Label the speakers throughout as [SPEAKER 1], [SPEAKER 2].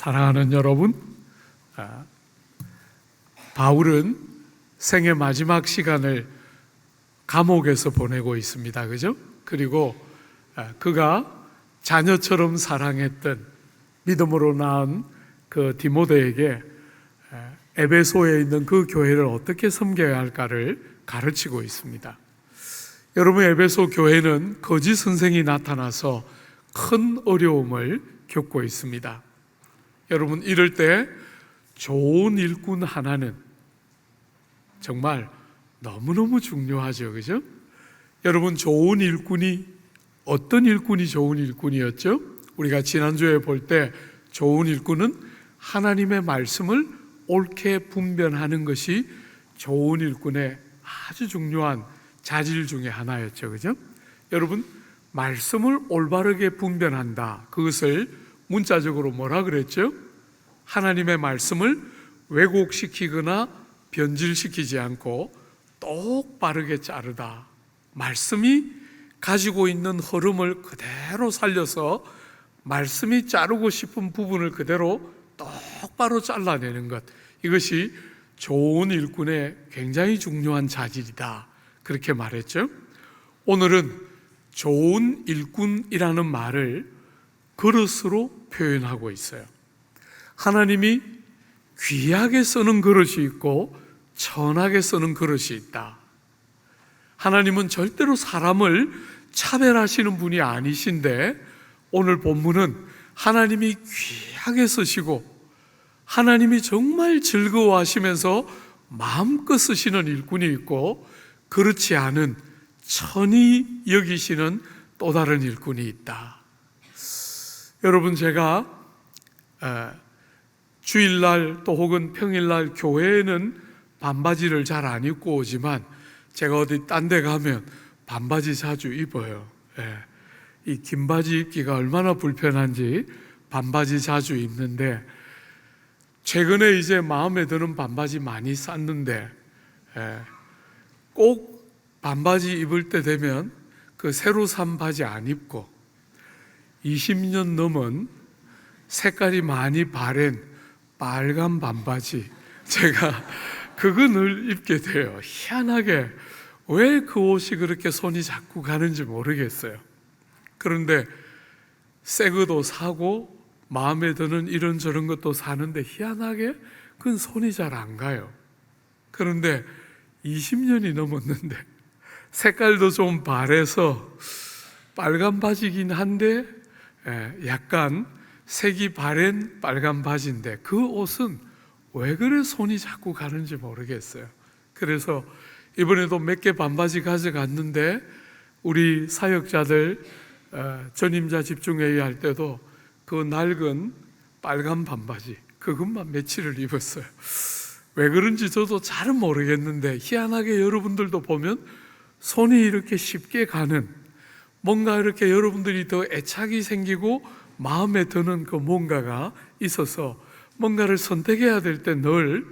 [SPEAKER 1] 사랑하는 여러분, 바울은 생애 마지막 시간을 감옥에서 보내고 있습니다. 그죠? 그리고 그가 자녀처럼 사랑했던 믿음으로 낳은 그 디모데에게 에베소에 있는 그 교회를 어떻게 섬겨야 할까를 가르치고 있습니다. 여러분, 에베소 교회는 거짓 선생이 나타나서 큰 어려움을 겪고 있습니다. 여러분, 이럴 때 좋은 일꾼 하나는 정말 너무너무 중요하죠. 그죠? 여러분, 좋은 일꾼이 어떤 일꾼이 좋은 일꾼이었죠? 우리가 지난주에 볼 때 좋은 일꾼은 하나님의 말씀을 옳게 분별하는 것이 좋은 일꾼의 아주 중요한 자질 중에 하나였죠. 그죠? 여러분, 말씀을 올바르게 분별한다. 그것을 문자적으로 뭐라 그랬죠? 하나님의 말씀을 왜곡시키거나 변질시키지 않고 똑바르게 자르다. 말씀이 가지고 있는 흐름을 그대로 살려서 말씀이 자르고 싶은 부분을 그대로 똑바로 잘라내는 것, 이것이 좋은 일꾼의 굉장히 중요한 자질이다, 그렇게 말했죠. 오늘은 좋은 일꾼이라는 말을 그릇으로 표현하고 있어요. 하나님이 귀하게 쓰는 그릇이 있고 천하게 쓰는 그릇이 있다. 하나님은 절대로 사람을 차별하시는 분이 아니신데, 오늘 본문은 하나님이 귀하게 쓰시고 하나님이 정말 즐거워하시면서 마음껏 쓰시는 일꾼이 있고, 그렇지 않은 천히 여기시는 또 다른 일꾼이 있다. 여러분, 제가 주일날 또 혹은 평일날 교회에는 반바지를 잘 안 입고 오지만 제가 어디 딴 데 가면 반바지 자주 입어요. 이 긴 바지 입기가 얼마나 불편한지 반바지 자주 입는데, 최근에 이제 마음에 드는 반바지 많이 쌌는데 꼭 반바지 입을 때 되면 그 새로 산 바지 안 입고 20년 넘은 색깔이 많이 바랜 빨간 반바지, 제가 그거 늘 입게 돼요. 희한하게 왜 그 옷이 그렇게 손이 자꾸 가는지 모르겠어요. 그런데 새 것도 사고 마음에 드는 이런저런 것도 사는데 희한하게 그건 손이 잘 안 가요. 그런데 20년이 넘었는데 색깔도 좀 바래서 빨간 바지긴 한데 약간 색이 바랜 빨간 바지인데 그 옷은 왜 그래 손이 자꾸 가는지 모르겠어요. 그래서 이번에도 몇 개 반바지 가져갔는데 우리 사역자들 전임자 집중회의 할 때도 그 낡은 빨간 반바지 그것만 며칠을 입었어요. 왜 그런지 저도 잘은 모르겠는데 희한하게 여러분들도 보면 손이 이렇게 쉽게 가는, 뭔가 이렇게 여러분들이 더 애착이 생기고 마음에 드는 그 뭔가가 있어서 뭔가를 선택해야 될 때 늘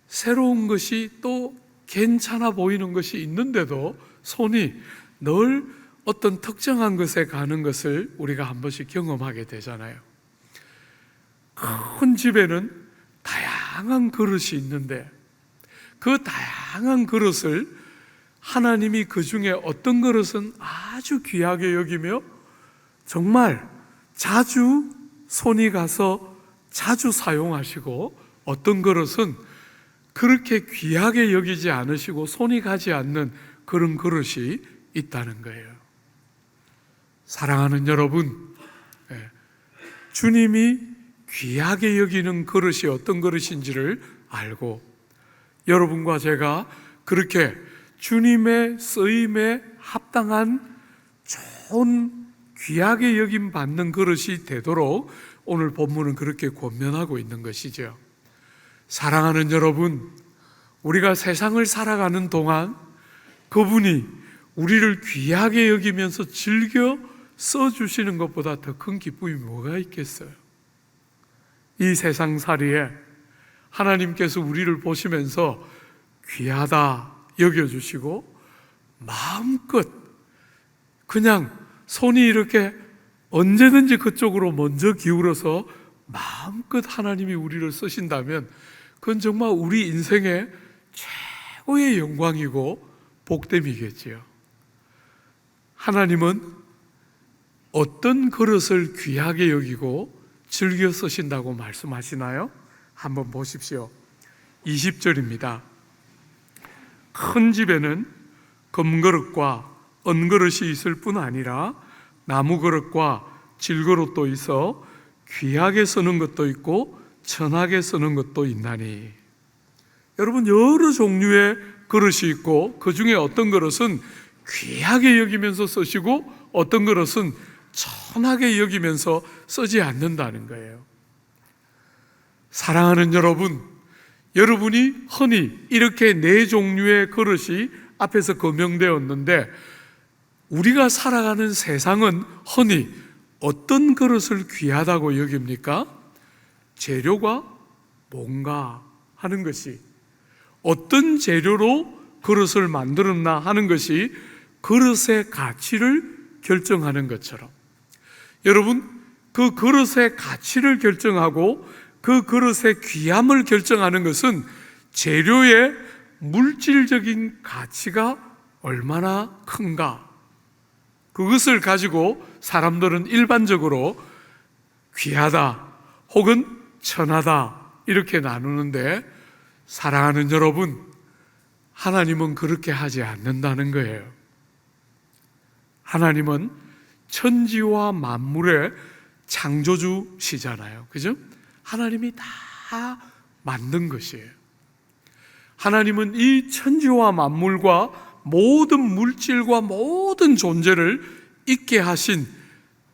[SPEAKER 1] 새로운 것이 또 괜찮아 보이는 것이 있는데도 손이 늘 어떤 특정한 것에 가는 것을 우리가 한 번씩 경험하게 되잖아요. 큰 집에는 다양한 그릇이 있는데 그 다양한 그릇을 하나님이 그 중에 어떤 그릇은 아주 귀하게 여기며 정말 자주 손이 가서 자주 사용하시고, 어떤 그릇은 그렇게 귀하게 여기지 않으시고 손이 가지 않는 그런 그릇이 있다는 거예요. 사랑하는 여러분, 주님이 귀하게 여기는 그릇이 어떤 그릇인지를 알고 여러분과 제가 그렇게 주님의 쓰임에 합당한 좋은 귀하게 여김 받는 그릇이 되도록 오늘 본문은 그렇게 권면하고 있는 것이죠. 사랑하는 여러분, 우리가 세상을 살아가는 동안 그분이 우리를 귀하게 여기면서 즐겨 써주시는 것보다 더 큰 기쁨이 뭐가 있겠어요? 이 세상살이에 하나님께서 우리를 보시면서 귀하다 여겨주시고 마음껏 그냥 손이 이렇게 언제든지 그쪽으로 먼저 기울어서 마음껏 하나님이 우리를 쓰신다면 그건 정말 우리 인생의 최고의 영광이고 복됨이겠지요. 하나님은 어떤 그릇을 귀하게 여기고 즐겨 쓰신다고 말씀하시나요? 한번 보십시오. 20절입니다. 큰 집에는 금그릇과 은그릇이 있을 뿐 아니라 나무그릇과 질그릇도 있어 귀하게 쓰는 것도 있고 천하게 쓰는 것도 있나니. 여러분, 여러 종류의 그릇이 있고 그 중에 어떤 그릇은 귀하게 여기면서 쓰시고 어떤 그릇은 천하게 여기면서 쓰지 않는다는 거예요. 사랑하는 여러분, 여러분이 흔히 이렇게 네 종류의 그릇이 앞에서 거명되었는데 우리가 살아가는 세상은 흔히 어떤 그릇을 귀하다고 여깁니까? 재료가 뭔가 하는 것이, 어떤 재료로 그릇을 만들었나 하는 것이 그릇의 가치를 결정하는 것처럼, 여러분, 그 그릇의 가치를 결정하고 그 그릇의 귀함을 결정하는 것은 재료의 물질적인 가치가 얼마나 큰가, 그것을 가지고 사람들은 일반적으로 귀하다 혹은 천하다 이렇게 나누는데, 사랑하는 여러분, 하나님은 그렇게 하지 않는다는 거예요. 하나님은 천지와 만물의 창조주시잖아요. 그죠? 하나님이 다 만든 것이에요. 하나님은 이 천지와 만물과 모든 물질과 모든 존재를 있게 하신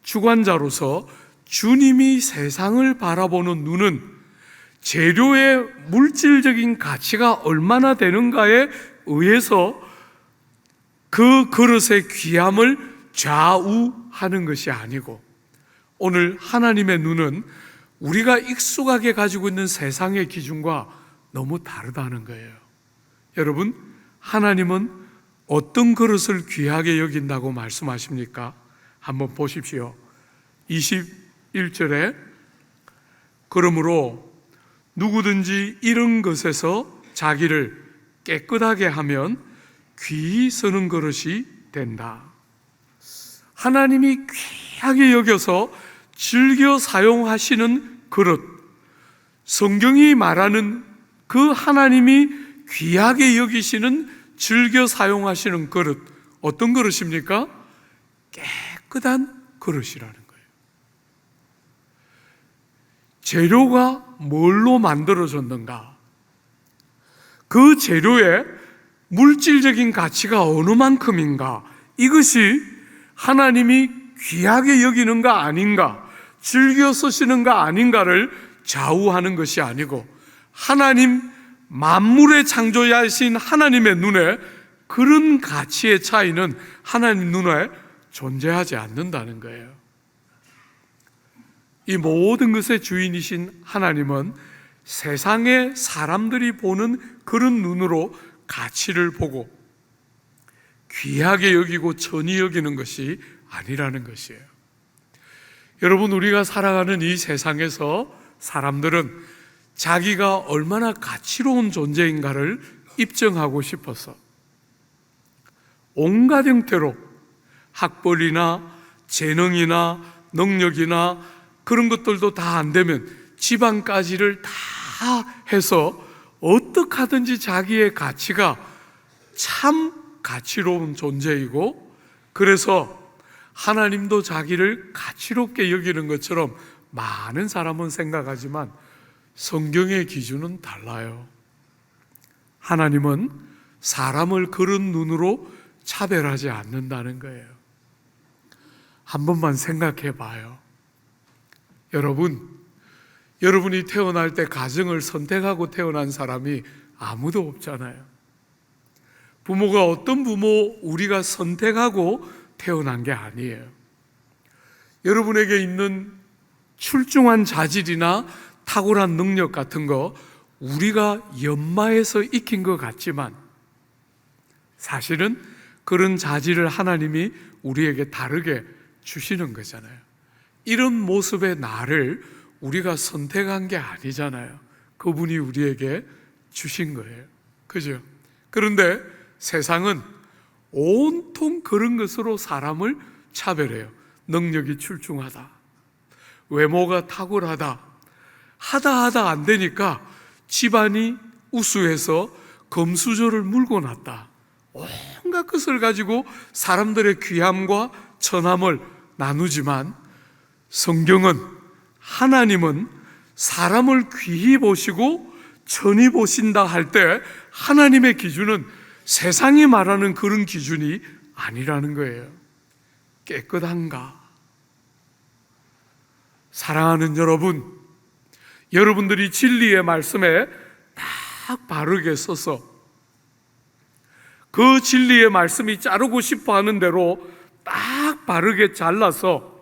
[SPEAKER 1] 주관자로서 주님이 세상을 바라보는 눈은 재료의 물질적인 가치가 얼마나 되는가에 의해서 그 그릇의 귀함을 좌우하는 것이 아니고, 오늘 하나님의 눈은 우리가 익숙하게 가지고 있는 세상의 기준과 너무 다르다는 거예요. 여러분, 하나님은 어떤 그릇을 귀하게 여긴다고 말씀하십니까? 한번 보십시오. 21절에 그러므로 누구든지 이런 것에서 자기를 깨끗하게 하면 귀히 쓰는 그릇이 된다. 하나님이 귀하게 여겨서 즐겨 사용하시는 그릇, 성경이 말하는 그 하나님이 귀하게 여기시는 즐겨 사용하시는 그릇, 어떤 그릇입니까? 깨끗한 그릇이라는 거예요. 재료가 뭘로 만들어졌는가? 그 재료의 물질적인 가치가 어느 만큼인가? 이것이 하나님이 귀하게 여기는가 아닌가, 즐겨 쓰시는가 아닌가를 좌우하는 것이 아니고, 하나님 만물의 창조자이신 하나님의 눈에 그런 가치의 차이는 하나님 눈에 존재하지 않는다는 거예요. 이 모든 것의 주인이신 하나님은 세상의 사람들이 보는 그런 눈으로 가치를 보고 귀하게 여기고 천히 여기는 것이 아니라는 것이에요. 여러분, 우리가 살아가는 이 세상에서 사람들은 자기가 얼마나 가치로운 존재인가를 입증하고 싶어서 온갖 형태로 학벌이나 재능이나 능력이나 그런 것들도 다 안 되면 지방까지를 다 해서 어떻게 하든지 자기의 가치가 참 가치로운 존재이고, 그래서 하나님도 자기를 가치롭게 여기는 것처럼 많은 사람은 생각하지만 성경의 기준은 달라요. 하나님은 사람을 그런 눈으로 차별하지 않는다는 거예요. 한 번만 생각해 봐요. 여러분이 태어날 때 가정을 선택하고 태어난 사람이 아무도 없잖아요. 부모가 어떤 부모 우리가 선택하고 태어난 게 아니에요. 여러분에게 있는 출중한 자질이나 탁월한 능력 같은 거 우리가 연마해서 익힌 것 같지만 사실은 그런 자질을 하나님이 우리에게 다르게 주시는 거잖아요. 이런 모습의 나를 우리가 선택한 게 아니잖아요. 그분이 우리에게 주신 거예요. 그죠? 그런데 세상은 온통 그런 것으로 사람을 차별해요. 능력이 출중하다, 외모가 탁월하다, 하다 안 되니까 집안이 우수해서 금수저를 물고 났다. 온갖 것을 가지고 사람들의 귀함과 천함을 나누지만 성경은, 하나님은 사람을 귀히 보시고 천히 보신다 할 때 하나님의 기준은 세상이 말하는 그런 기준이 아니라는 거예요. 깨끗한가? 사랑하는 여러분, 여러분들이 진리의 말씀에 딱 바르게 서서 그 진리의 말씀이 자르고 싶어 하는 대로 딱 바르게 잘라서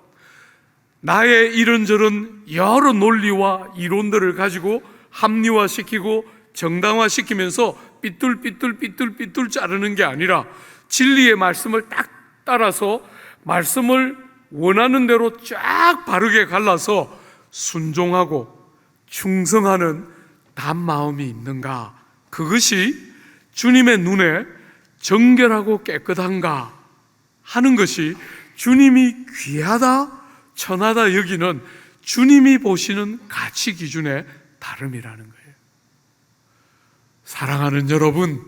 [SPEAKER 1] 나의 이런저런 여러 논리와 이론들을 가지고 합리화시키고 정당화시키면서 삐뚤 자르는 게 아니라 진리의 말씀을 딱 따라서 말씀을 원하는 대로 쫙 바르게 갈라서 순종하고 충성하는 단마음이 있는가? 그것이 주님의 눈에 정결하고 깨끗한가 하는 것이 주님이 귀하다, 천하다 여기는 주님이 보시는 가치 기준의 다름이라는 거예요. 사랑하는 여러분,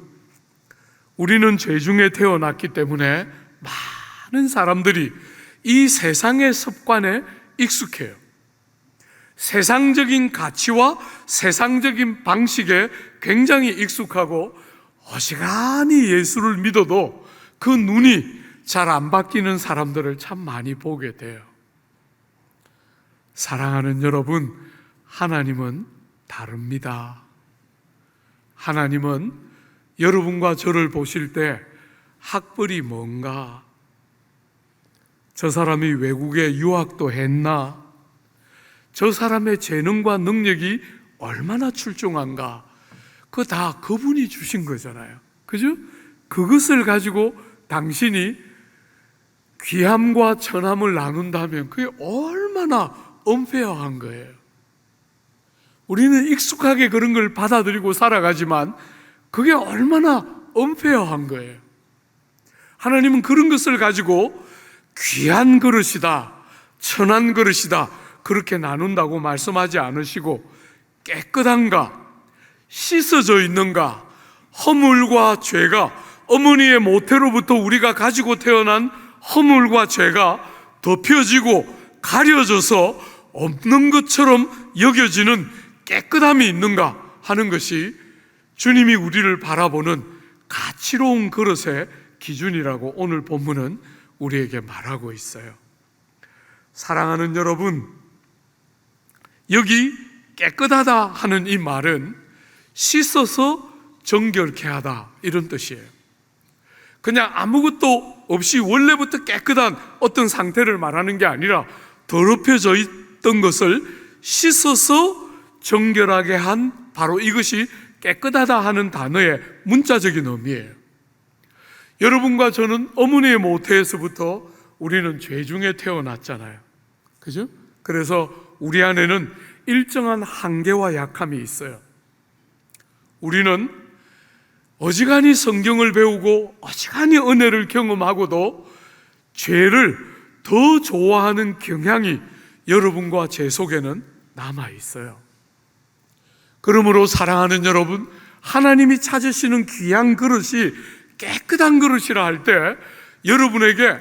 [SPEAKER 1] 우리는 죄 중에 태어났기 때문에 많은 사람들이 이 세상의 습관에 익숙해요. 세상적인 가치와 세상적인 방식에 굉장히 익숙하고 어지간히 예수를 믿어도 그 눈이 잘 안 바뀌는 사람들을 참 많이 보게 돼요. 사랑하는 여러분, 하나님은 다릅니다. 하나님은 여러분과 저를 보실 때 학벌이 뭔가, 저 사람이 외국에 유학도 했나, 저 사람의 재능과 능력이 얼마나 출중한가, 그거 다 그분이 주신 거잖아요. 그죠? 그것을 가지고 당신이 귀함과 천함을 나눈다면 그게 얼마나 언페어한 거예요. 우리는 익숙하게 그런 걸 받아들이고 살아가지만 그게 얼마나 언페어한 거예요. 하나님은 그런 것을 가지고 귀한 그릇이다, 천한 그릇이다 그렇게 나눈다고 말씀하지 않으시고, 깨끗한가, 씻어져 있는가, 허물과 죄가, 어머니의 모태로부터 우리가 가지고 태어난 허물과 죄가 덮여지고 가려져서 없는 것처럼 여겨지는 깨끗함이 있는가 하는 것이 주님이 우리를 바라보는 가치로운 그릇의 기준이라고 오늘 본문은 우리에게 말하고 있어요. 사랑하는 여러분, 여기 깨끗하다 하는 이 말은 씻어서 정결케 하다 이런 뜻이에요. 그냥 아무것도 없이 원래부터 깨끗한 어떤 상태를 말하는 게 아니라 더럽혀져 있던 것을 씻어서 정결하게 한, 바로 이것이 깨끗하다 하는 단어의 문자적인 의미예요. 여러분과 저는 어머니의 모태에서부터 우리는 죄 중에 태어났잖아요. 그죠? 그래서 우리 안에는 일정한 한계와 약함이 있어요. 우리는 어지간히 성경을 배우고 어지간히 은혜를 경험하고도 죄를 더 좋아하는 경향이 여러분과 제 속에는 남아 있어요. 그러므로 사랑하는 여러분, 하나님이 찾으시는 귀한 그릇이 깨끗한 그릇이라 할 때 여러분에게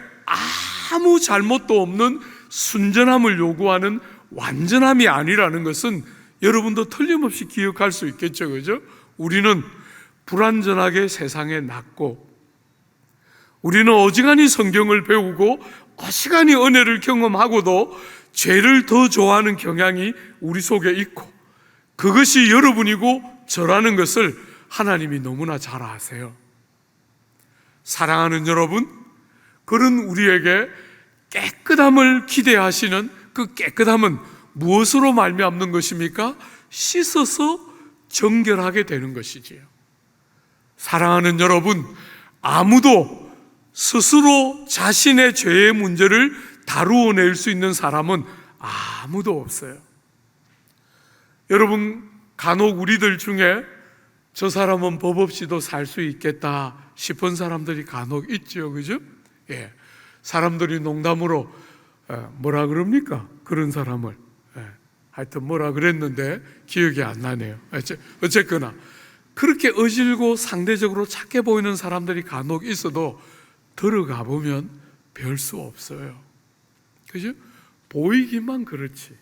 [SPEAKER 1] 아무 잘못도 없는 순전함을 요구하는 완전함이 아니라는 것은 여러분도 틀림없이 기억할 수 있겠죠. 그죠? 우리는 불완전하게 세상에 났고, 우리는 어지간히 성경을 배우고 어지간히 은혜를 경험하고도 죄를 더 좋아하는 경향이 우리 속에 있고, 그것이 여러분이고 저라는 것을 하나님이 너무나 잘 아세요. 사랑하는 여러분, 그런 우리에게 깨끗함을 기대하시는 그 깨끗함은 무엇으로 말미암는 것입니까? 씻어서 정결하게 되는 것이지요. 사랑하는 여러분, 아무도 스스로 자신의 죄의 문제를 다루어낼 수 있는 사람은 아무도 없어요. 여러분, 간혹 우리들 중에 저 사람은 법 없이도 살 수 있겠다 싶은 사람들이 간혹 있죠, 그죠? 예. 사람들이 농담으로 뭐라 그럽니까? 그런 사람을 하여튼 뭐라 그랬는데 기억이 안 나네요. 어쨌거나 그렇게 어질고 상대적으로 착해 보이는 사람들이 간혹 있어도 들어가 보면 별 수 없어요, 그죠? 보이기만 그렇지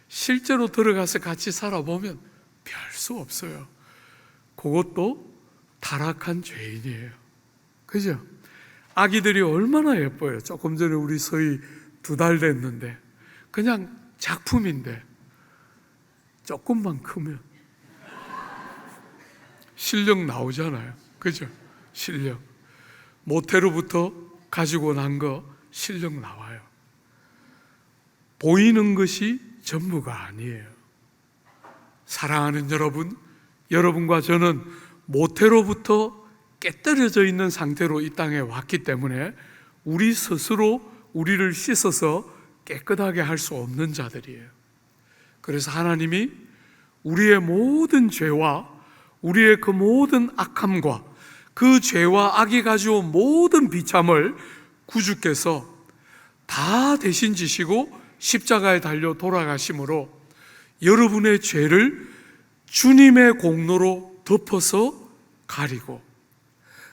[SPEAKER 1] 실제로 들어가서 같이 살아보면 별 수 없어요. 그것도 타락한 죄인이에요, 그죠? 아기들이 얼마나 예뻐요. 조금 전에 우리 서희 2달 됐는데 그냥 작품인데 조금만 크면 실력 나오잖아요, 그죠? 실력 모태로부터 가지고 난 거 실력 나와요. 보이는 것이 전부가 아니에요. 사랑하는 여러분, 여러분과 저는 모태로부터 깨떨어져 있는 상태로 이 땅에 왔기 때문에 우리 스스로 우리를 씻어서 깨끗하게 할 수 없는 자들이에요. 그래서 하나님이 우리의 모든 죄와 우리의 그 모든 악함과 그 죄와 악이 가져온 모든 비참을 구주께서 다 대신 지시고 십자가에 달려 돌아가심으로 여러분의 죄를 주님의 공로로 덮어서 가리고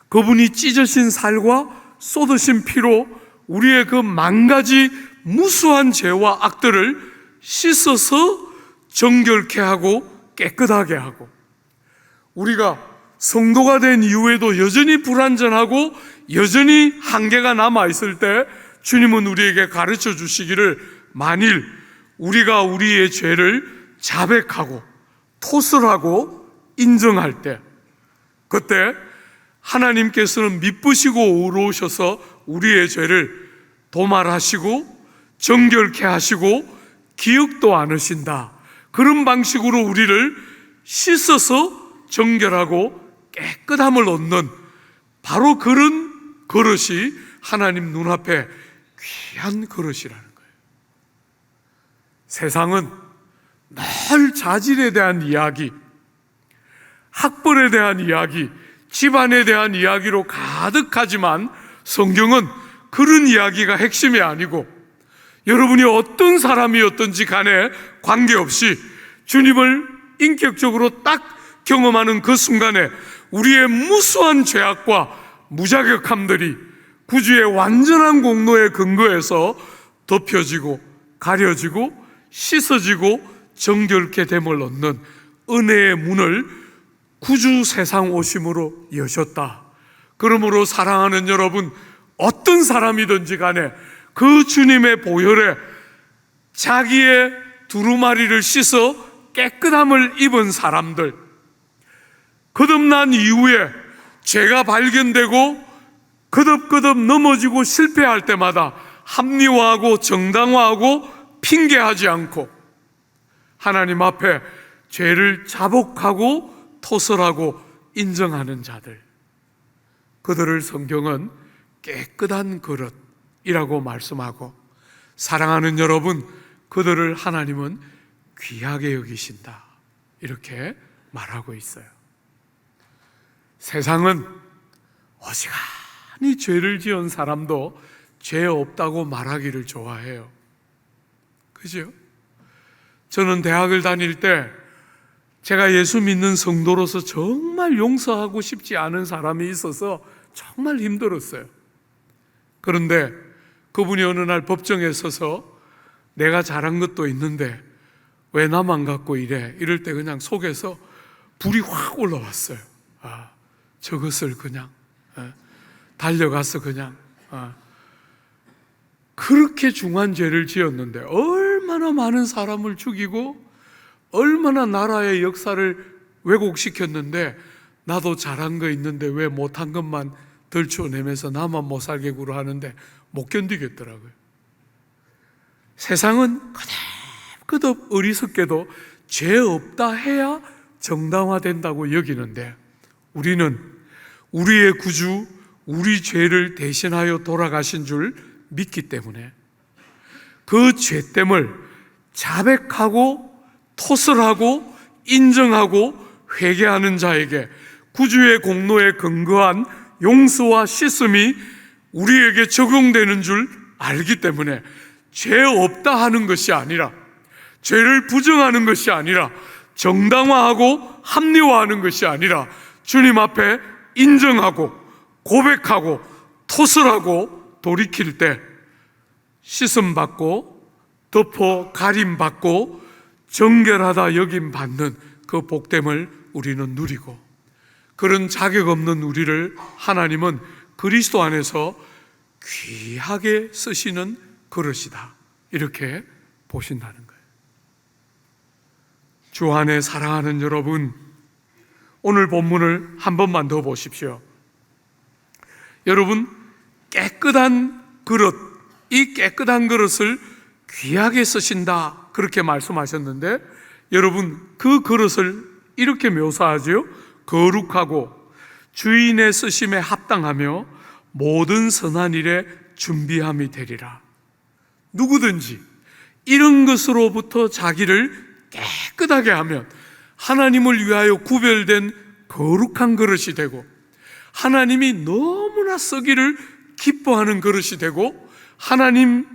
[SPEAKER 1] 그분이 찢으신 살과 쏟으신 피로 우리의 그 만가지 무수한 죄와 악들을 씻어서 정결케 하고 깨끗하게 하고, 우리가 성도가 된 이후에도 여전히 불완전하고 여전히 한계가 남아있을 때 주님은 우리에게 가르쳐 주시기를, 만일 우리가 우리의 죄를 자백하고 토설하고 인정할 때, 그때 하나님께서는 미쁘시고 의로우셔서 우리의 죄를 도말하시고 정결케 하시고 기억도 안 하신다. 그런 방식으로 우리를 씻어서 정결하고 깨끗함을 얻는 바로 그런 그릇이 하나님 눈앞에 귀한 그릇이라는 거예요. 세상은 늘 자질에 대한 이야기, 학벌에 대한 이야기, 집안에 대한 이야기로 가득하지만 성경은 그런 이야기가 핵심이 아니고, 여러분이 어떤 사람이었든지 간에 관계없이 주님을 인격적으로 딱 경험하는 그 순간에 우리의 무수한 죄악과 무자격함들이 구주의 완전한 공로에 근거해서 덮여지고 가려지고 씻어지고 정결케 됨을 얻는 은혜의 문을 구주 세상 오심으로 여셨다. 그러므로 사랑하는 여러분, 어떤 사람이든지 간에 그 주님의 보혈에 자기의 두루마리를 씻어 깨끗함을 입은 사람들, 거듭난 이후에 죄가 발견되고 거듭거듭 넘어지고 실패할 때마다 합리화하고 정당화하고 핑계하지 않고 하나님 앞에 죄를 자복하고 토설하고 인정하는 자들, 그들을 성경은 깨끗한 그릇이라고 말씀하고, 사랑하는 여러분, 그들을 하나님은 귀하게 여기신다, 이렇게 말하고 있어요. 세상은 어지간히 죄를 지은 사람도 죄 없다고 말하기를 좋아해요. 그죠? 저는 대학을 다닐 때 제가 예수 믿는 성도로서 정말 용서하고 싶지 않은 사람이 있어서 정말 힘들었어요. 그런데 그분이 어느 날 법정에 서서 내가 잘한 것도 있는데 왜 나만 갖고 이래? 이럴 때 그냥 속에서 불이 확 올라왔어요. 저것을 그냥 달려가서 그냥 그렇게 중한 죄를 지었는데 얼마나 많은 사람을 죽이고 얼마나 나라의 역사를 왜곡시켰는데, 나도 잘한 거 있는데 왜 못한 것만 덜쳐내면서 나만 못 살게 구로 하는데 못 견디겠더라고요. 세상은 그득그득 어리석게도 죄 없다 해야 정당화된다고 여기는데, 우리는 우리의 구주, 우리 죄를 대신하여 돌아가신 줄 믿기 때문에 그 죄됨을 자백하고 토설하고 인정하고 회개하는 자에게 구주의 공로에 근거한 용서와 씻음이 우리에게 적용되는 줄 알기 때문에 죄 없다 하는 것이 아니라, 죄를 부정하는 것이 아니라, 정당화하고 합리화하는 것이 아니라 주님 앞에 인정하고 고백하고 토설하고 돌이킬 때 씻음 받고 덮어 가림 받고 정결하다 여김 받는 그 복됨을 우리는 누리고, 그런 자격 없는 우리를 하나님은 그리스도 안에서 귀하게 쓰시는 그릇이다, 이렇게 보신다는 거예요. 주 안에 사랑하는 여러분, 오늘 본문을 한 번만 더 보십시오. 여러분, 깨끗한 그릇, 이 깨끗한 그릇을 귀하게 쓰신다, 그렇게 말씀하셨는데, 여러분, 그 그릇을 이렇게 묘사하죠. 거룩하고 주인의 쓰심에 합당하며 모든 선한 일에 준비함이 되리라. 누구든지 이런 것으로부터 자기를 깨끗하게 하면 하나님을 위하여 구별된 거룩한 그릇이 되고, 하나님이 너무나 쓰기를 기뻐하는 그릇이 되고, 하나님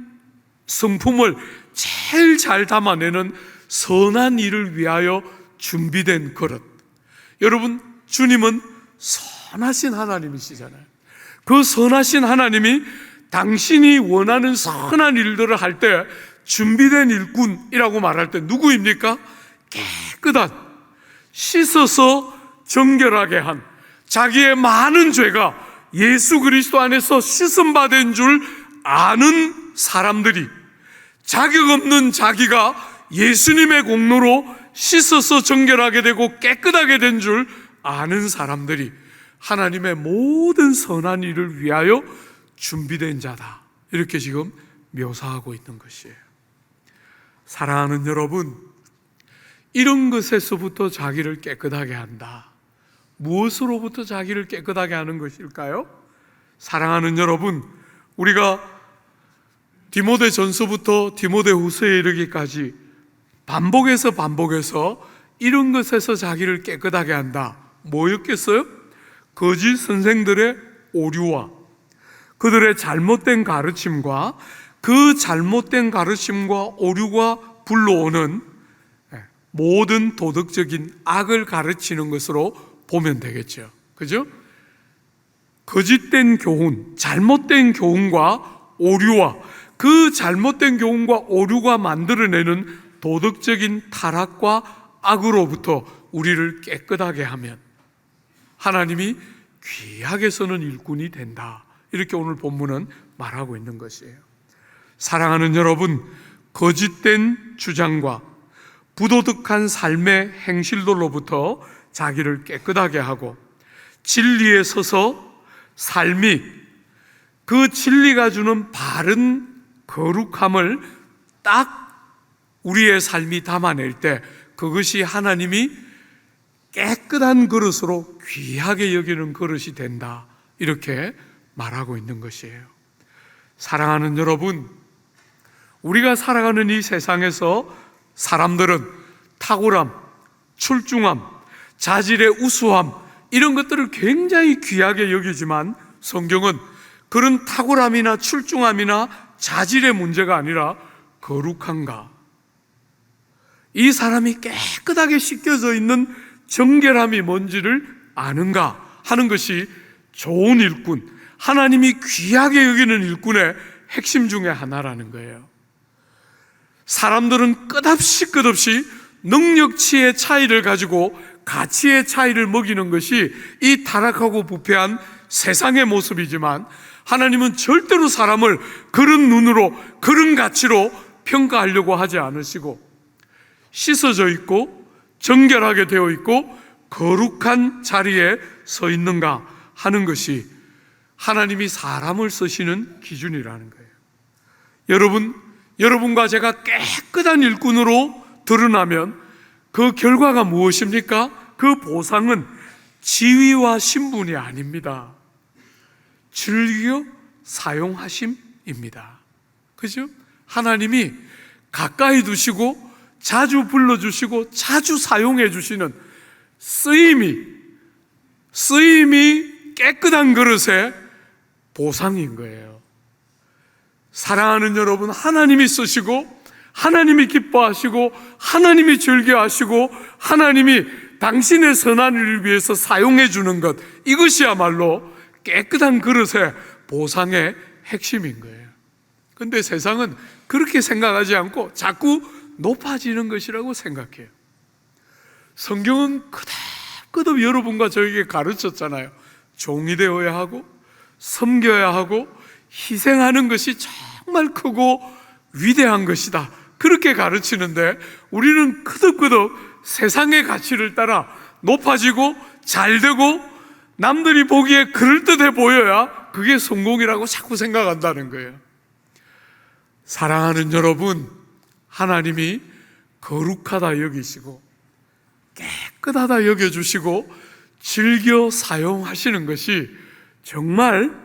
[SPEAKER 1] 성품을 제일 잘 담아내는 선한 일을 위하여 준비된 그릇. 여러분, 주님은 선하신 하나님이시잖아요. 그 선하신 하나님이 당신이 원하는 선한 일들을 할 때 준비된 일꾼이라고 말할 때 누구입니까? 깨끗한, 씻어서 정결하게 한, 자기의 많은 죄가 예수 그리스도 안에서 씻음받은 줄 아는 사람들이, 자격 없는 자기가 예수님의 공로로 씻어서 정결하게 되고 깨끗하게 된 줄 아는 사람들이 하나님의 모든 선한 일을 위하여 준비된 자다, 이렇게 지금 묘사하고 있는 것이에요. 사랑하는 여러분, 이런 것에서부터 자기를 깨끗하게 한다. 무엇으로부터 자기를 깨끗하게 하는 것일까요? 사랑하는 여러분, 우리가 디모데전서부터 디모데후서에 이르기까지 반복해서 이런 것에서 자기를 깨끗하게 한다. 뭐였겠어요? 거짓 선생들의 오류와 그들의 잘못된 가르침과 그 잘못된 가르침과 오류가 불러오는 모든 도덕적인 악을 가르치는 것으로 보면 되겠죠. 그죠? 거짓된 교훈, 잘못된 교훈과 오류와 그 잘못된 교훈과 오류가 만들어내는 도덕적인 타락과 악으로부터 우리를 깨끗하게 하면 하나님이 귀하게 쓰는 일꾼이 된다, 이렇게 오늘 본문은 말하고 있는 것이에요. 사랑하는 여러분, 거짓된 주장과 부도덕한 삶의 행실들로부터 자기를 깨끗하게 하고 진리에 서서 삶이 그 진리가 주는 바른 거룩함을 딱 우리의 삶이 담아낼 때 그것이 하나님이 깨끗한 그릇으로 귀하게 여기는 그릇이 된다, 이렇게 말하고 있는 것이에요. 사랑하는 여러분, 우리가 살아가는 이 세상에서 사람들은 탁월함, 출중함, 자질의 우수함, 이런 것들을 굉장히 귀하게 여기지만 성경은 그런 탁월함이나 출중함이나 자질의 문제가 아니라 거룩한가, 이 사람이 깨끗하게 씻겨져 있는 정결함이 뭔지를 아는가 하는 것이 좋은 일꾼, 하나님이 귀하게 여기는 일꾼의 핵심 중에 하나라는 거예요. 사람들은 끝없이 능력치의 차이를 가지고 가치의 차이를 먹이는 것이 이 타락하고 부패한 세상의 모습이지만, 하나님은 절대로 사람을 그런 눈으로, 그런 가치로 평가하려고 하지 않으시고, 씻어져 있고 정결하게 되어 있고 거룩한 자리에 서 있는가 하는 것이 하나님이 사람을 쓰시는 기준이라는 거예요. 여러분과 제가 깨끗한 일꾼으로 드러나면 그 결과가 무엇입니까? 그 보상은 지위와 신분이 아닙니다. 즐겨 사용하심입니다. 그죠? 하나님이 가까이 두시고 자주 불러주시고 자주 사용해 주시는 쓰임이 깨끗한 그릇의 보상인 거예요. 사랑하는 여러분, 하나님이 쓰시고 하나님이 기뻐하시고 하나님이 즐겨하시고 하나님이 당신의 선한 일을 위해서 사용해 주는 것, 이것이야말로 깨끗한 그릇의 보상의 핵심인 거예요. 그런데 세상은 그렇게 생각하지 않고 자꾸 높아지는 것이라고 생각해요. 성경은 끄덕끄덕 여러분과 저에게 가르쳤잖아요. 종이 되어야 하고 섬겨야 하고 희생하는 것이 정말 크고 위대한 것이다, 그렇게 가르치는데 우리는 끄덕끄덕 세상의 가치를 따라 높아지고 잘되고 남들이 보기에 그럴듯해 보여야 그게 성공이라고 자꾸 생각한다는 거예요. 사랑하는 여러분, 하나님이 거룩하다 여기시고 깨끗하다 여겨주시고 즐겨 사용하시는 것이 정말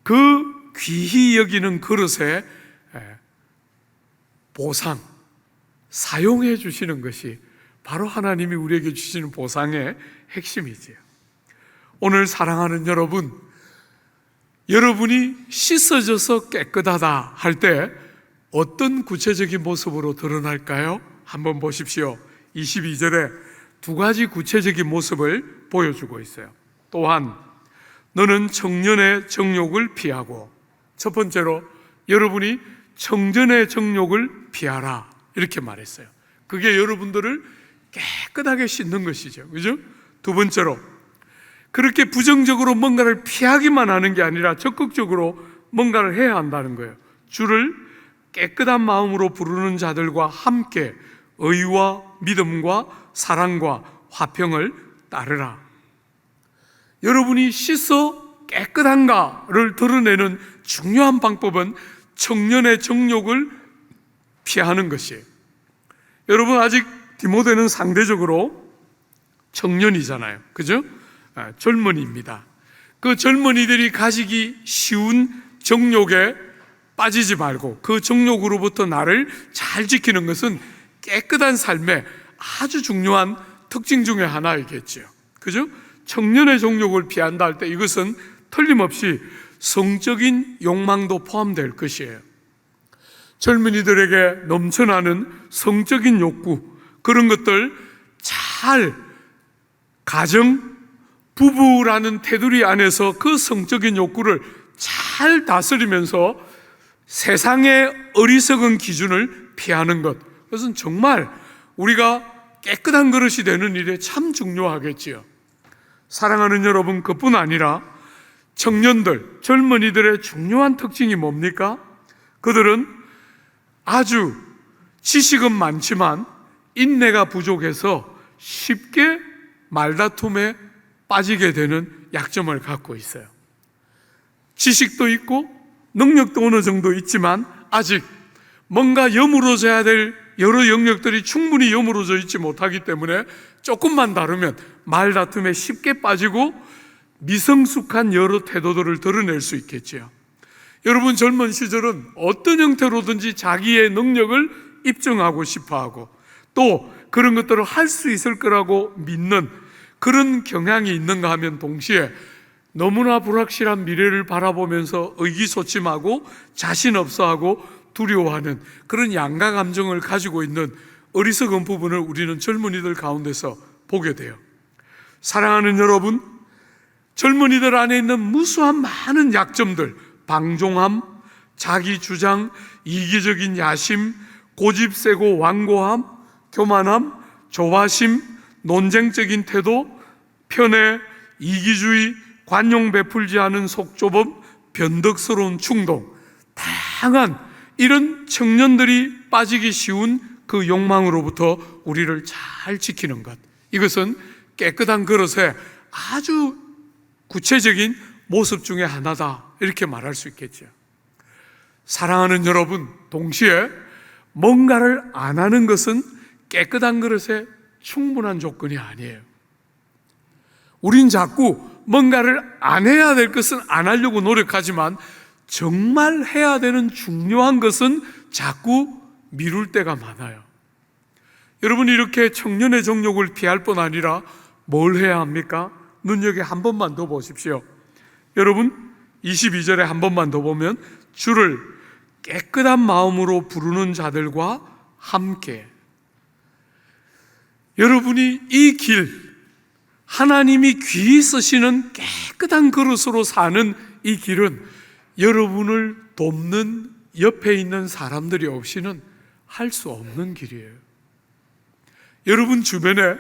[SPEAKER 1] 그 귀히 여기는 그릇의 보상, 사용해 주시는 것이 바로 하나님이 우리에게 주시는 보상의 핵심이지요. 오늘 사랑하는 여러분, 여러분이 씻어져서 깨끗하다 할 때 어떤 구체적인 모습으로 드러날까요? 한번 보십시오. 22절에 두 가지 구체적인 모습을 보여주고 있어요. 또한 너는 청년의 정욕을 피하고, 첫 번째로 여러분이 청전의 정욕을 피하라, 이렇게 말했어요. 그게 여러분들을 깨끗하게 씻는 것이죠. 그죠? 두 번째로 그렇게 부정적으로 뭔가를 피하기만 하는 게 아니라 적극적으로 뭔가를 해야 한다는 거예요. 주를 깨끗한 마음으로 부르는 자들과 함께 의와 믿음과 사랑과 화평을 따르라. 여러분이 씻어 깨끗한가를 드러내는 중요한 방법은 청년의 정욕을 피하는 것이에요. 여러분, 아직 디모데는 상대적으로 청년이잖아요. 그죠? 젊은이입니다. 그 젊은이들이 가지기 쉬운 정욕에 빠지지 말고 그 정욕으로부터 나를 잘 지키는 것은 깨끗한 삶의 아주 중요한 특징 중에 하나이겠죠. 그죠? 청년의 정욕을 피한다 할 때 이것은 틀림없이 성적인 욕망도 포함될 것이에요. 젊은이들에게 넘쳐나는 성적인 욕구, 그런 것들 잘 가정, 부부라는 테두리 안에서 그 성적인 욕구를 잘 다스리면서 세상의 어리석은 기준을 피하는 것, 그것은 정말 우리가 깨끗한 그릇이 되는 일에 참 중요하겠지요. 사랑하는 여러분, 그뿐 아니라 청년들, 젊은이들의 중요한 특징이 뭡니까? 그들은 아주 지식은 많지만 인내가 부족해서 쉽게 말다툼에 빠지게 되는 약점을 갖고 있어요. 지식도 있고 능력도 어느 정도 있지만 아직 뭔가 여물어져야 될 여러 영역들이 충분히 여물어져 있지 못하기 때문에 조금만 다르면 말다툼에 쉽게 빠지고 미성숙한 여러 태도들을 드러낼 수 있겠지요. 여러분, 젊은 시절은 어떤 형태로든지 자기의 능력을 입증하고 싶어하고 또 그런 것들을 할 수 있을 거라고 믿는 그런 경향이 있는가 하면 동시에 너무나 불확실한 미래를 바라보면서 의기소침하고 자신 없어하고 두려워하는 그런 양가 감정을 가지고 있는 어리석은 부분을 우리는 젊은이들 가운데서 보게 돼요. 사랑하는 여러분, 젊은이들 안에 있는 무수한 많은 약점들, 방종함, 자기주장, 이기적인 야심, 고집세고 완고함, 교만함, 조바심, 논쟁적인 태도, 편애, 이기주의, 관용 베풀지 않은 속좁음, 변덕스러운 충동, 다양한 이런 청년들이 빠지기 쉬운 그 욕망으로부터 우리를 잘 지키는 것, 이것은 깨끗한 그릇의 아주 구체적인 모습 중에 하나다, 이렇게 말할 수 있겠죠. 사랑하는 여러분, 동시에 뭔가를 안 하는 것은 깨끗한 그릇의 충분한 조건이 아니에요. 우린 자꾸 뭔가를 안 해야 될 것은 안 하려고 노력하지만 정말 해야 되는 중요한 것은 자꾸 미룰 때가 많아요. 여러분이 이렇게 청년의 정욕을 피할 뿐 아니라 뭘 해야 합니까? 눈여겨 한 번만 더 보십시오. 여러분 22절에 한 번만 더 보면 주를 깨끗한 마음으로 부르는 자들과 함께. 여러분이 이 길, 하나님이 귀히 쓰시는 깨끗한 그릇으로 사는 이 길은 여러분을 돕는 옆에 있는 사람들이 없이는 할 수 없는 길이에요. 여러분 주변에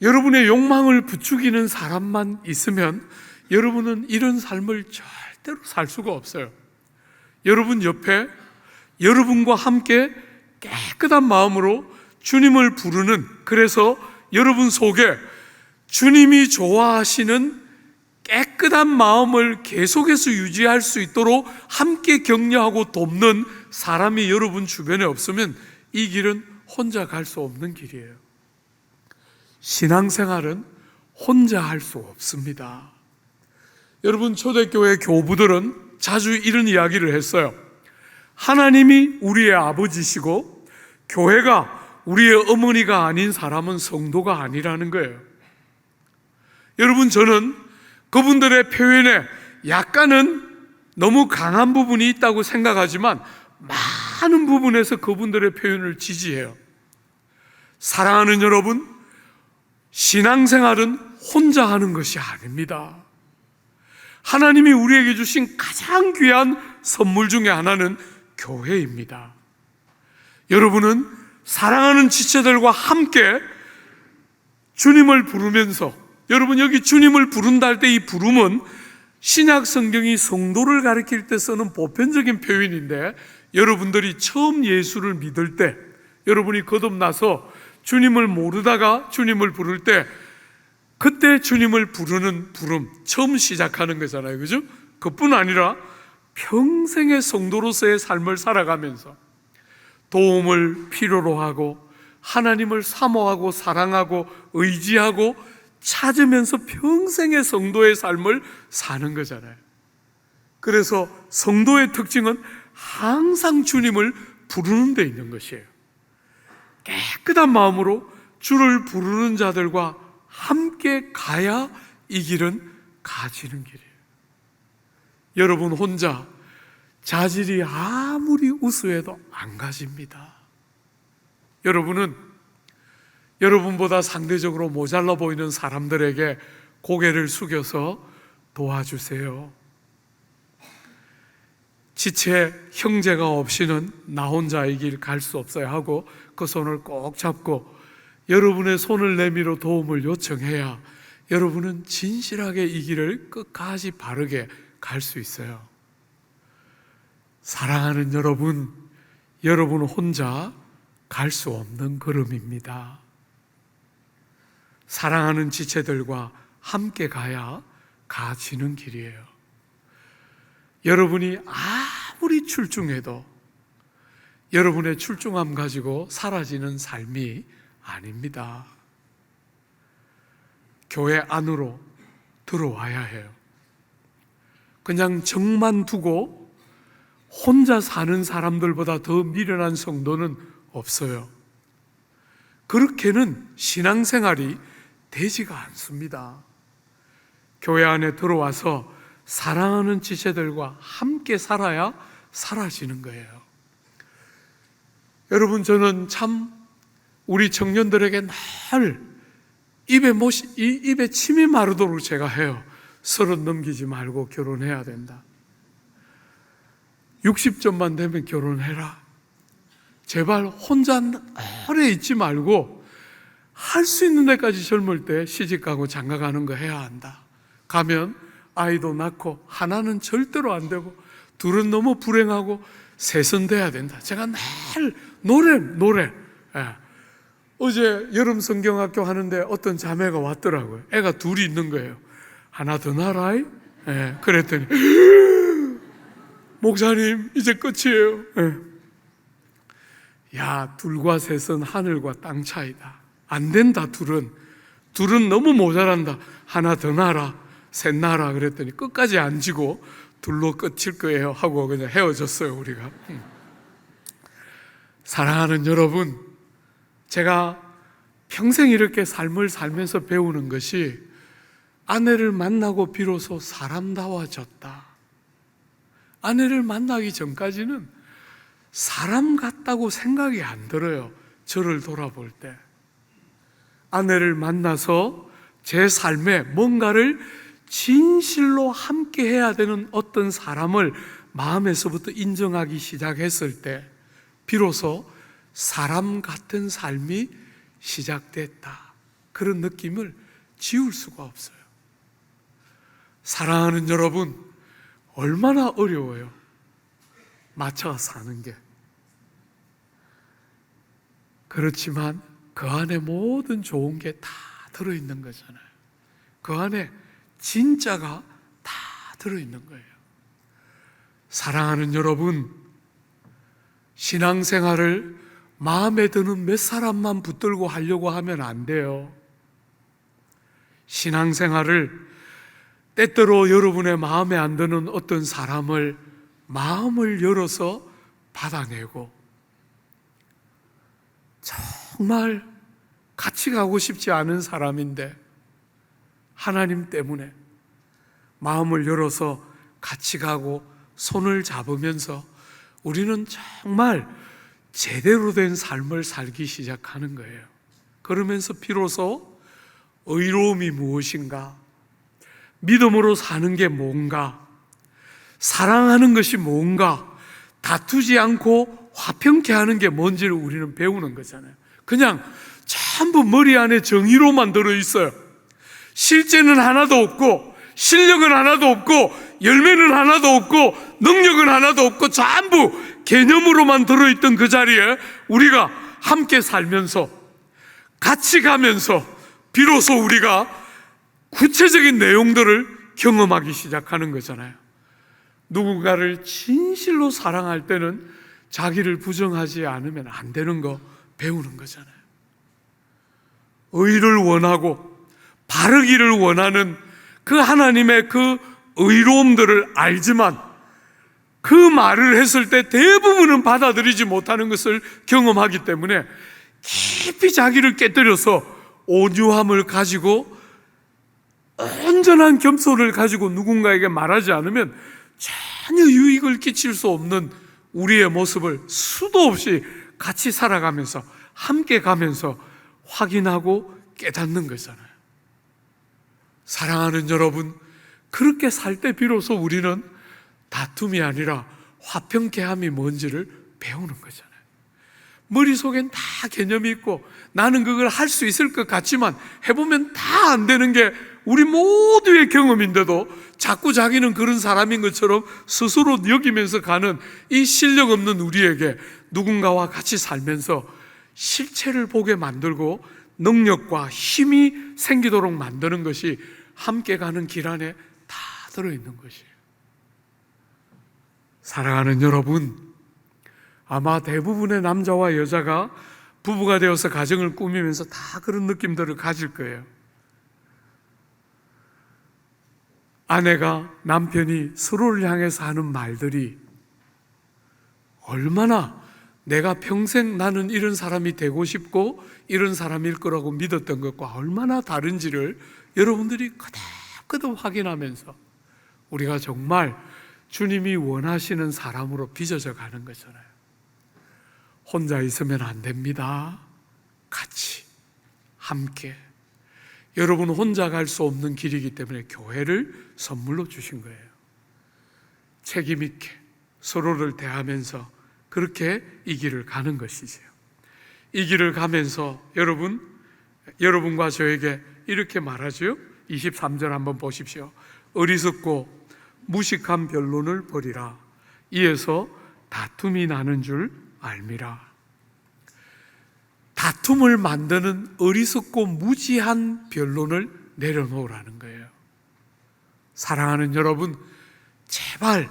[SPEAKER 1] 여러분의 욕망을 부추기는 사람만 있으면 여러분은 이런 삶을 절대로 살 수가 없어요. 여러분 옆에 여러분과 함께 깨끗한 마음으로 주님을 부르는, 그래서 여러분 속에 주님이 좋아하시는 깨끗한 마음을 계속해서 유지할 수 있도록 함께 격려하고 돕는 사람이 여러분 주변에 없으면 이 길은 혼자 갈 수 없는 길이에요. 신앙생활은 혼자 할 수 없습니다. 여러분 초대교회 교부들은 자주 이런 이야기를 했어요. 하나님이 우리의 아버지시고 교회가 우리의 어머니가 아닌 사람은 성도가 아니라는 거예요. 여러분 저는 그분들의 표현에 약간은 너무 강한 부분이 있다고 생각하지만 많은 부분에서 그분들의 표현을 지지해요. 사랑하는 여러분, 신앙생활은 혼자 하는 것이 아닙니다. 하나님이 우리에게 주신 가장 귀한 선물 중에 하나는 교회입니다. 여러분은 사랑하는 지체들과 함께 주님을 부르면서, 여러분 여기 주님을 부른다 할 때 이 부름은 신약 성경이 성도를 가리킬 때 쓰는 보편적인 표현인데, 여러분들이 처음 예수를 믿을 때, 여러분이 거듭나서 주님을 모르다가 주님을 부를 때, 그때 주님을 부르는 부름, 처음 시작하는 거잖아요. 그죠? 그뿐 아니라 평생의 성도로서의 삶을 살아가면서 도움을 필요로 하고 하나님을 사모하고 사랑하고 의지하고 찾으면서 평생의 성도의 삶을 사는 거잖아요. 그래서 성도의 특징은 항상 주님을 부르는 데 있는 것이에요. 깨끗한 마음으로 주를 부르는 자들과 함께 가야 이 길은 가지는 길이에요. 여러분 혼자 자질이 아무리 우수해도 안 가집니다. 여러분은 여러분보다 상대적으로 모자라 보이는 사람들에게 고개를 숙여서 도와주세요. 지체 형제가 없이는 나 혼자 이 길 갈 수 없어야 하고 그 손을 꼭 잡고 여러분의 손을 내밀어 도움을 요청해야 여러분은 진실하게 이 길을 끝까지 바르게 갈 수 있어요. 사랑하는 여러분, 여러분 혼자 갈 수 없는 걸음입니다. 사랑하는 지체들과 함께 가야 가지는 길이에요. 여러분이 아무리 출중해도 여러분의 출중함 가지고 사라지는 삶이 아닙니다. 교회 안으로 들어와야 해요. 그냥 정만 두고 혼자 사는 사람들보다 더 미련한 성도는 없어요. 그렇게는 신앙생활이 되지가 않습니다. 교회 안에 들어와서 사랑하는 지체들과 함께 살아야 사라지는 거예요. 여러분 저는 참 우리 청년들에게 늘 입에 침이 마르도록 제가 해요. 30 넘기지 말고 결혼해야 된다. 60점만 되면 결혼해라. 제발 혼자 오래 있지 말고 할 수 있는 데까지 젊을 때 시집가고 장가가는 거 해야 한다. 가면 아이도 낳고 하나는 절대로 안 되고 둘은 너무 불행하고 셋은 돼야 된다. 제가 늘 노래. 어제 여름 성경학교 하는데 어떤 자매가 왔더라고요. 애가 둘이 있는 거예요. 하나 더 낳아라. 그랬더니 목사님 이제 끝이에요. 야, 둘과 셋은 하늘과 땅 차이다. 안 된다. 둘은 너무 모자란다. 하나 더 낳아라. 셋 낳아라. 그랬더니 끝까지 안 지고 둘로 끝일 거예요 하고 그냥 헤어졌어요. 우리가. 사랑하는 여러분, 제가 평생 이렇게 삶을 살면서 배우는 것이 아내를 만나고 비로소 사람다워졌다. 아내를 만나기 전까지는 사람 같다고 생각이 안 들어요. 저를 돌아볼 때. 아내를 만나서 제 삶에 뭔가를 진실로 함께 해야 되는 어떤 사람을 마음에서부터 인정하기 시작했을 때 비로소 사람 같은 삶이 시작됐다. 그런 느낌을 지울 수가 없어요. 사랑하는 여러분, 얼마나 어려워요. 맞춰 사는 게. 그렇지만 그 안에 모든 좋은 게 다 들어있는 거잖아요. 그 안에 진짜가 다 들어있는 거예요. 사랑하는 여러분, 신앙생활을 마음에 드는 몇 사람만 붙들고 하려고 하면 안 돼요. 신앙생활을 때때로 여러분의 마음에 안 드는 어떤 사람을 마음을 열어서 받아내고 정말 같이 가고 싶지 않은 사람인데 하나님 때문에 마음을 열어서 같이 가고 손을 잡으면서 우리는 정말 제대로 된 삶을 살기 시작하는 거예요. 그러면서 비로소 의로움이 무엇인가, 믿음으로 사는 게 뭔가, 사랑하는 것이 뭔가, 다투지 않고 화평케 하는 게 뭔지를 우리는 배우는 거잖아요. 그냥 전부 머리 안에 정의로만 들어있어요. 실제는 하나도 없고, 실력은 하나도 없고, 열매는 하나도 없고, 능력은 하나도 없고, 전부 개념으로만 들어있던 그 자리에 우리가 함께 살면서 같이 가면서 비로소 우리가 구체적인 내용들을 경험하기 시작하는 거잖아요. 누군가를 진실로 사랑할 때는 자기를 부정하지 않으면 안 되는 거 배우는 거잖아요. 의를 원하고 바르기를 원하는 그 하나님의 그 의로움들을 알지만 그 말을 했을 때 대부분은 받아들이지 못하는 것을 경험하기 때문에 깊이 자기를 깨뜨려서 온유함을 가지고 온전한 겸손을 가지고 누군가에게 말하지 않으면 전혀 유익을 끼칠 수 없는 우리의 모습을 수도 없이 같이 살아가면서 함께 가면서 확인하고 깨닫는 거잖아요. 사랑하는 여러분, 그렇게 살 때 비로소 우리는 다툼이 아니라 화평케함이 뭔지를 배우는 거잖아요. 머릿속엔 다 개념이 있고 나는 그걸 할 수 있을 것 같지만 해보면 다 안 되는 게 우리 모두의 경험인데도 자꾸 자기는 그런 사람인 것처럼 스스로 여기면서 가는 이 실력 없는 우리에게 누군가와 같이 살면서 실체를 보게 만들고 능력과 힘이 생기도록 만드는 것이 함께 가는 길 안에 다 들어있는 것이에요. 사랑하는 여러분, 아마 대부분의 남자와 여자가 부부가 되어서 가정을 꾸미면서 다 그런 느낌들을 가질 거예요. 아내가 남편이 서로를 향해서 하는 말들이 얼마나 내가 평생 나는 이런 사람이 되고 싶고 이런 사람일 거라고 믿었던 것과 얼마나 다른지를 여러분들이 거듭거듭 확인하면서 우리가 정말 주님이 원하시는 사람으로 빚어져 가는 거잖아요. 혼자 있으면 안 됩니다. 같이, 함께. 여러분 혼자 갈 수 없는 길이기 때문에 교회를 선물로 주신 거예요. 책임 있게 서로를 대하면서 그렇게 이 길을 가는 것이지요. 이 길을 가면서 여러분과 저에게 이렇게 말하죠. 23절 한번 보십시오. 어리석고 무식한 변론을 버리라. 이에서 다툼이 나는 줄 알미라. 다툼을 만드는 어리석고 무지한 변론을 내려놓으라는 거예요. 사랑하는 여러분, 제발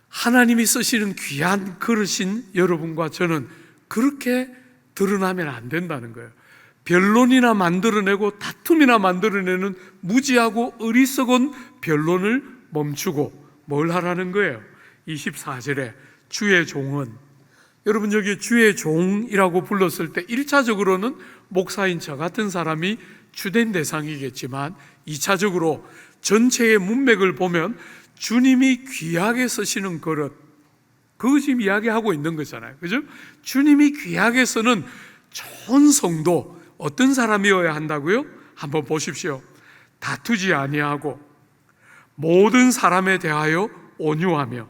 [SPEAKER 1] 하나님이 쓰시는 귀한 그릇인 여러분과 저는 그렇게 드러나면 안 된다는 거예요. 변론이나 만들어내고 다툼이나 만들어내는 무지하고 어리석은 변론을 멈추고 뭘 하라는 거예요? 24절에 주의 종은 여러분, 여기 주의 종이라고 불렀을 때 1차적으로는 목사인 저 같은 사람이 주된 대상이겠지만 2차적으로 전체의 문맥을 보면 주님이 귀하게 쓰시는 그릇, 그거 지금 이야기하고 있는 거잖아요. 그죠? 주님이 귀하게 쓰는 좋은 성도, 어떤 사람이어야 한다고요? 한번 보십시오. 다투지 아니하고 모든 사람에 대하여 온유하며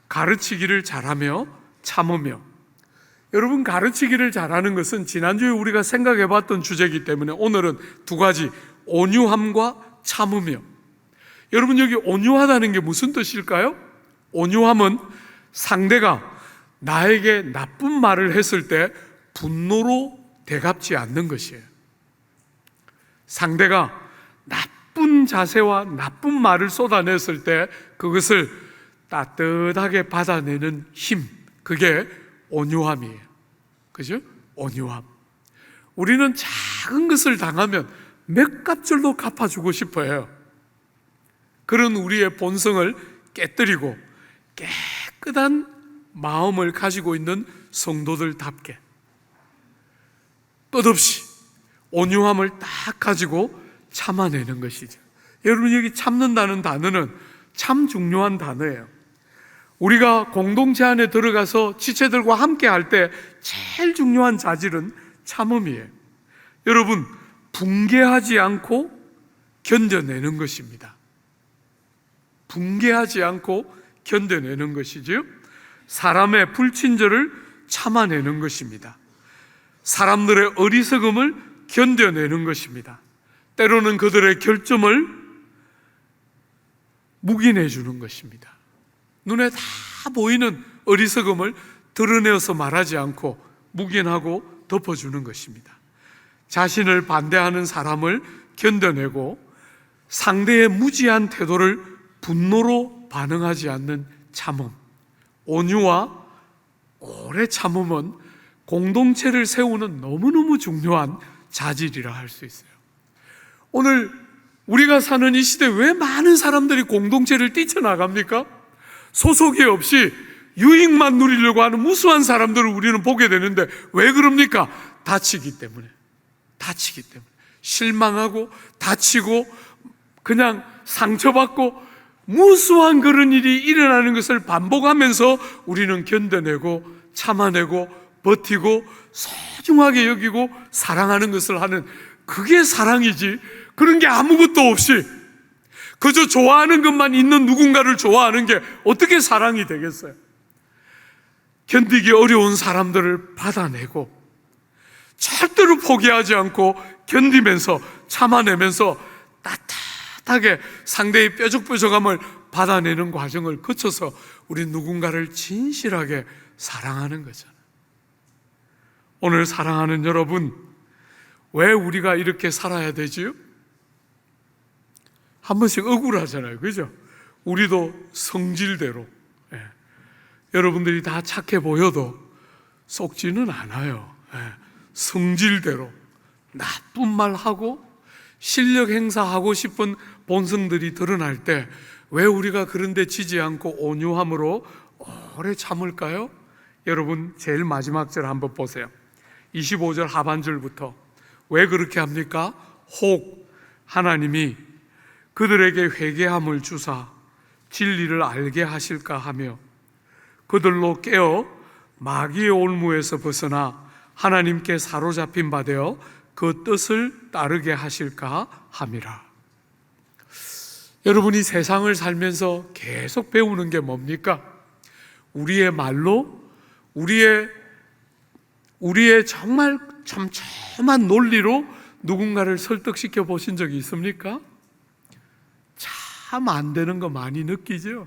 [SPEAKER 1] 가르치기를 잘하며 참으며. 여러분, 가르치기를 잘하는 것은 지난주에 우리가 생각해 봤던 주제이기 때문에 오늘은 두 가지, 온유함과 참으며. 여러분, 여기 온유하다는 게 무슨 뜻일까요? 온유함은 상대가 나에게 나쁜 말을 했을 때 분노로 대갚지 않는 것이에요. 상대가 나쁜 자세와 나쁜 말을 쏟아냈을 때 그것을 따뜻하게 받아내는 힘, 그게 온유함이에요. 그죠? 온유함. 우리는 작은 것을 당하면 몇 갑절도 갚아주고 싶어요. 그런 우리의 본성을 깨뜨리고 깨끗한 마음을 가지고 있는 성도들답게 끝없이 온유함을 딱 가지고 참아내는 것이죠. 여러분, 여기 참는다는 단어는 참 중요한 단어예요. 우리가 공동체 안에 들어가서 지체들과 함께 할 때 제일 중요한 자질은 참음이에요. 여러분, 붕괴하지 않고 견뎌내는 것입니다. 붕괴하지 않고 견뎌내는 것이지요. 사람의 불친절을 참아내는 것입니다. 사람들의 어리석음을 견뎌내는 것입니다. 때로는 그들의 결점을 묵인해 주는 것입니다. 눈에 다 보이는 어리석음을 드러내어서 말하지 않고 묵인하고 덮어주는 것입니다. 자신을 반대하는 사람을 견뎌내고 상대의 무지한 태도를 분노로 반응하지 않는 참음, 온유와 오래 참음은 공동체를 세우는 너무너무 중요한 자질이라 할 수 있어요. 오늘 우리가 사는 이 시대에 왜 많은 사람들이 공동체를 뛰쳐나갑니까? 소속이 없이 유익만 누리려고 하는 무수한 사람들을 우리는 보게 되는데 왜 그럽니까? 다치기 때문에. 실망하고 다치고 그냥 상처받고 무수한 그런 일이 일어나는 것을 반복하면서 우리는 견뎌내고 참아내고 버티고 소중하게 여기고 사랑하는 것을 하는, 그게 사랑이지. 그런 게 아무것도 없이 그저 좋아하는 것만 있는 누군가를 좋아하는 게 어떻게 사랑이 되겠어요? 견디기 어려운 사람들을 받아내고 절대로 포기하지 않고 견디면서 참아내면서 따뜻하게 상대의 뾰족뾰족함을 받아내는 과정을 거쳐서 우리 누군가를 진실하게 사랑하는 거잖아요. 오늘 사랑하는 여러분, 왜 우리가 이렇게 살아야 되지요? 한 번씩 억울하잖아요. 그죠? 우리도 성질대로, 여러분들이 다 착해 보여도 속지는 않아요. 성질대로 나쁜 말 하고 실력 행사하고 싶은 본성들이 드러날 때 왜 우리가 그런 데 지지 않고 온유함으로 오래 참을까요? 여러분, 제일 마지막 절 한번 보세요. 25절 하반절부터 왜 그렇게 합니까? 혹 하나님이 그들에게 회개함을 주사 진리를 알게 하실까 하며 그들로 깨어 마귀의 올무에서 벗어나 하나님께 사로잡힌 바 되어 그 뜻을 따르게 하실까 함이라. 여러분이 세상을 살면서 계속 배우는 게 뭡니까? 우리의 말로, 우리의 정말 촘촘한 논리로 누군가를 설득시켜 보신 적이 있습니까? 참 안 되는 거 많이 느끼죠?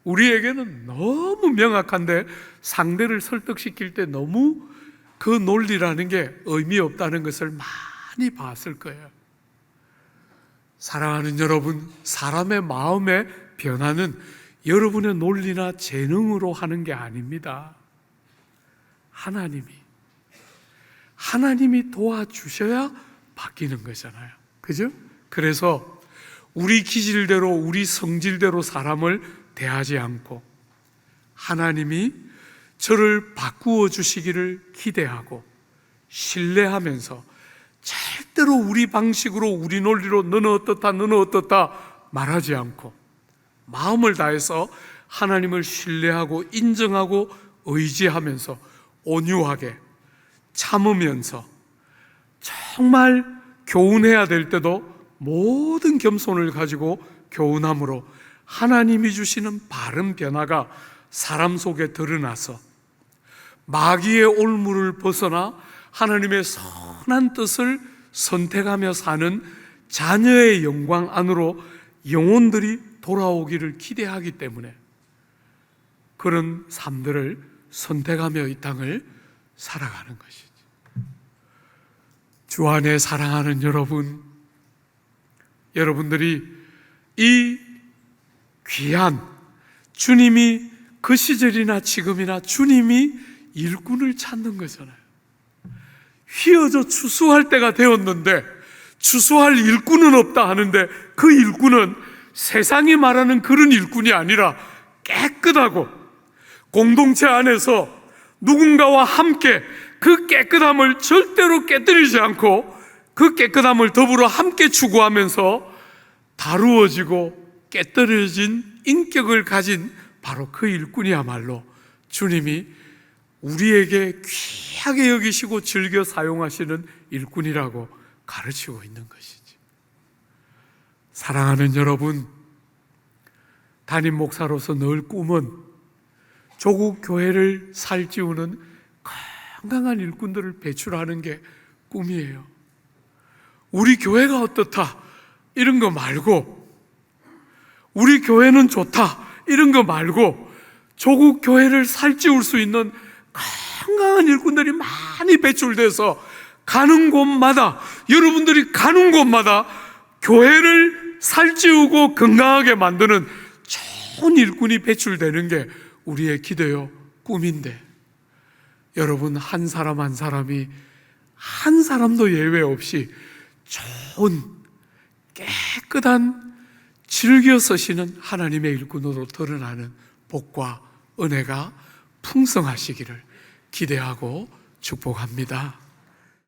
[SPEAKER 1] 우리에게는 너무 명확한데 상대를 설득시킬 때 너무 그 논리라는 게 의미 없다는 것을 많이 봤을 거예요. 사랑하는 여러분, 사람의 마음의 변화는 여러분의 논리나 재능으로 하는 게 아닙니다. 하나님이 도와주셔야 바뀌는 거잖아요. 그죠? 그래서 우리 기질대로, 우리 성질대로 사람을 대하지 않고 하나님이 저를 바꾸어 주시기를 기대하고 신뢰하면서 절대로 우리 방식으로 우리 논리로 너는 어떻다 너는 어떻다 말하지 않고 마음을 다해서 하나님을 신뢰하고 인정하고 의지하면서 온유하게 참으면서 정말 교훈해야 될 때도 모든 겸손을 가지고 교훈함으로 하나님이 주시는 바른 변화가 사람 속에 드러나서 마귀의 올무를 벗어나 하나님의 선한 뜻을 선택하며 사는 자녀의 영광 안으로 영혼들이 돌아오기를 기대하기 때문에 그런 삶들을 선택하며 이 땅을 살아가는 것이죠. 주 안에 사랑하는 여러분들이 이 귀한 주님이 그 시절이나 지금이나 주님이 일꾼을 찾는 거잖아요. 휘어져 추수할 때가 되었는데 추수할 일꾼은 없다 하는데 그 일꾼은 세상이 말하는 그런 일꾼이 아니라 깨끗하고 공동체 안에서 누군가와 함께 그 깨끗함을 절대로 깨뜨리지 않고 그 깨끗함을 더불어 함께 추구하면서 다루어지고 깨뜨려진 인격을 가진 바로 그 일꾼이야말로 주님이 우리에게 귀하게 여기시고 즐겨 사용하시는 일꾼이라고 가르치고 있는 것이지. 사랑하는 여러분, 담임 목사로서 늘 꿈은 조국 교회를 살찌우는 건강한 일꾼들을 배출하는 게 꿈이에요. 우리 교회가 어떻다 이런 거 말고, 우리 교회는 좋다 이런 거 말고, 조국 교회를 살찌울 수 있는 건강한 일꾼들이 많이 배출돼서 가는 곳마다, 여러분들이 가는 곳마다 교회를 살찌우고 건강하게 만드는 좋은 일꾼이 배출되는 게 우리의 기도요 꿈인데, 여러분 한 사람 한 사람이 한 사람도 예외 없이 좋은 깨끗한 즐겨 서시는 하나님의 일꾼으로 드러나는 복과 은혜가 풍성하시기를 기대하고 축복합니다.